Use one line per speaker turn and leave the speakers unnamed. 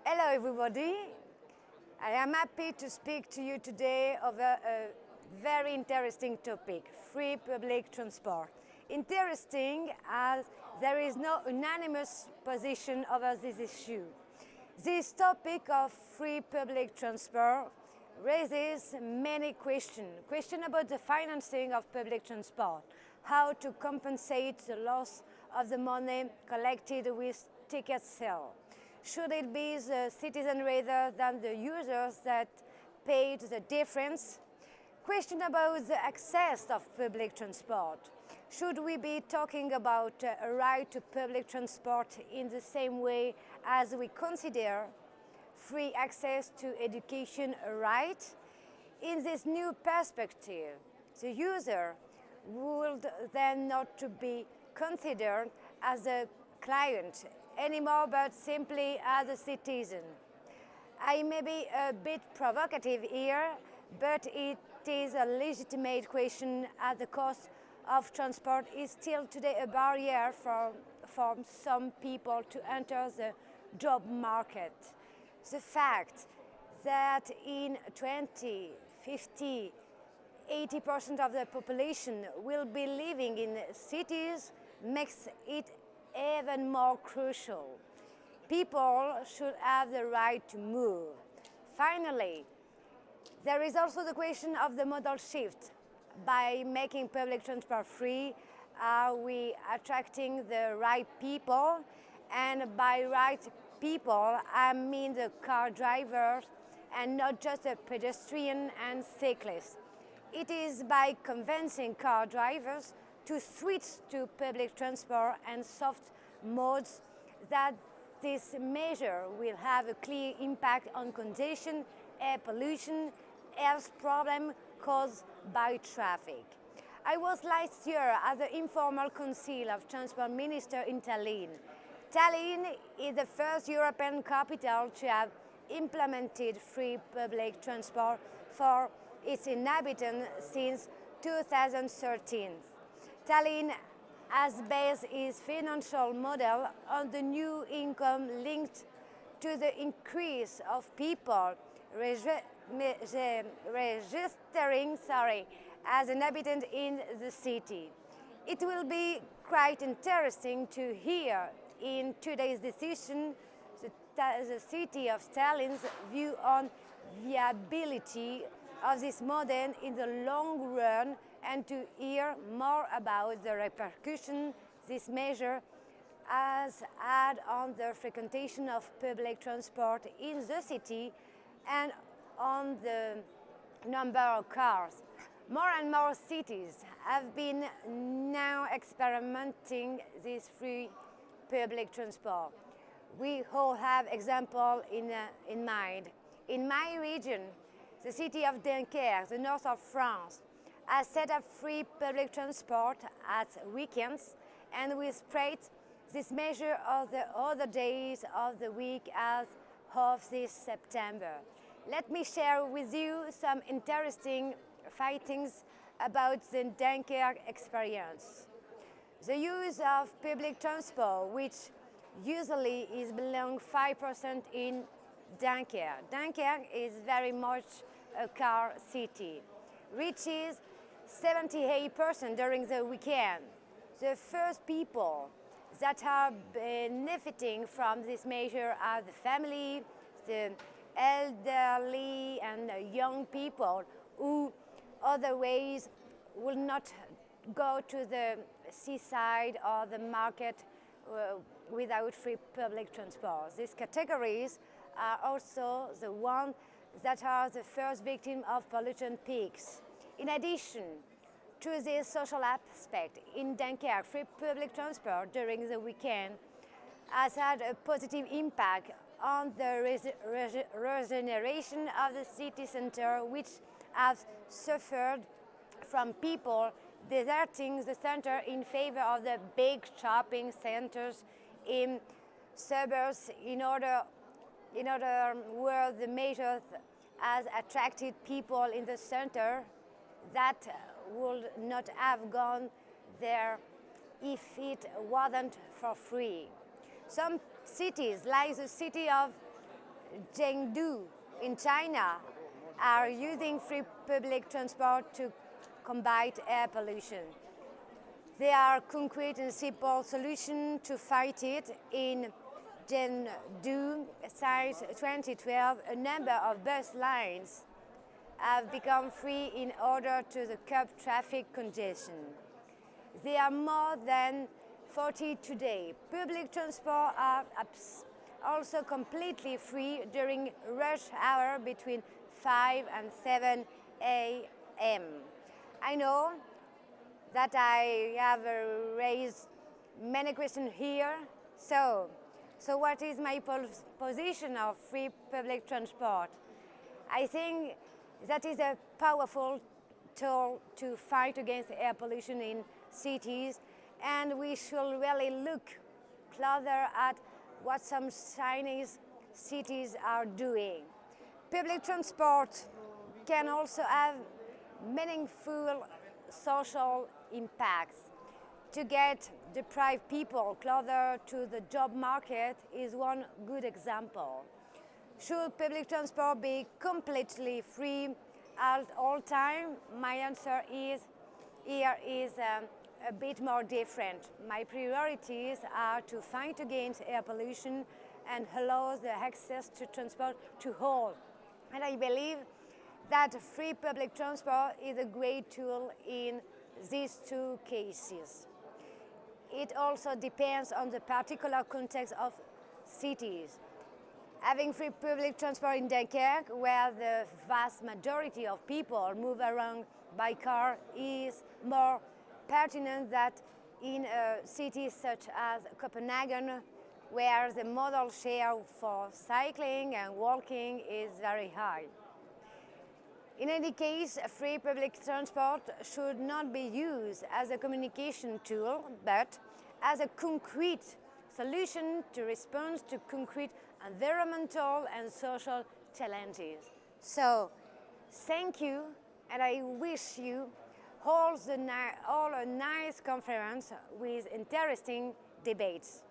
Hello everybody. I am happy to speak to you today over a very interesting topic, free public transport. Interesting as there is no unanimous position over this issue. This topic of free public transport raises many questions. Questions about the financing of public transport, how to compensate the loss of the money collected with ticket sale. Should it be the citizen rather than the users that paid the difference? Question about the access of public transport. Should we be talking about a right to public transport in the same way as we consider free access to education a right? In this new perspective, the user would then not to be considered as a client anymore, but simply as a citizen. I may be a bit provocative here, but it is a legitimate question as the cost of transport is still today a barrier for some people to enter the job market. The fact that in 2050, 80% of the population will be living in cities makes it even more crucial. People should have the right to move. Finally, there is also the question of the modal shift. By making public transport free, are we attracting the right people? And by right people, I mean the car drivers and not just the pedestrian and cyclists. It is by convincing car drivers to switch to public transport and soft modes that this measure will have a clear impact on congestion, air pollution, health problems caused by traffic. I was last year at the informal Council of Transport Ministers in Tallinn. Tallinn is the first European capital to have implemented free public transport for its inhabitants since 2013. Tallinn has based its financial model on the new income linked to the increase of people registering as inhabitants in the city. It will be quite interesting to hear in today's decision the city of Tallinn's view on viability of this model in the long run and to hear more about the repercussions this measure has had on the frequentation of public transport in the city and on the number of cars. More and more cities have been now experimenting this free public transport. We all have examples in mind. In my region, the city of Dunkerque, the north of France, has set up free public transport at weekends and will spread this measure of the other days of the week as of this September. Let me share with you some interesting findings about the Dunkerque experience. The use of public transport, which usually is below 5% in Dunkerque. Dunkerque is very much a car city, reaches 78% during the weekend. The first people that are benefiting from this measure are the family, the elderly and young people who otherwise will not go to the seaside or the market without free public transport. These categories are also the ones that are the first victims of pollution peaks. In addition to this social aspect, in Dunkerque, free public transport during the weekend has had a positive impact on the regeneration of the city center, which has suffered from people deserting the center in favor of the big shopping centers in suburbs in other where the measure has attracted people in the center that would not have gone there if it wasn't for free. Some cities, like the city of Chengdu in China are using free public transport to combat air pollution. There are concrete and simple solutions to fight it. In Chengdu, since 2012, a number of bus lines have become free in order to curb traffic congestion. There are more than 40 today. Public transport are also completely free during rush hour between 5 and 7 a.m. I know that I have raised many questions here. So what is my position of free public transport? I think that is a powerful tool to fight against air pollution in cities, and we should really look closer at what some Chinese cities are doing. Public transport can also have meaningful social impacts. To get deprived people closer to the job market is one good example. Should public transport be completely free at all time? My answer is a bit more different. My priorities are to fight against air pollution and allow the access to transport to all. And I believe that free public transport is a great tool in these two cases. It also depends on the particular context of cities. Having free public transport in Dunkirk, where the vast majority of people move around by car, is more pertinent than in cities such as Copenhagen, where the modal share for cycling and walking is very high. In any case, free public transport should not be used as a communication tool, but as a concrete solution to respond to concrete environmental and social challenges. So, thank you, and I wish you all a nice conference with interesting debates.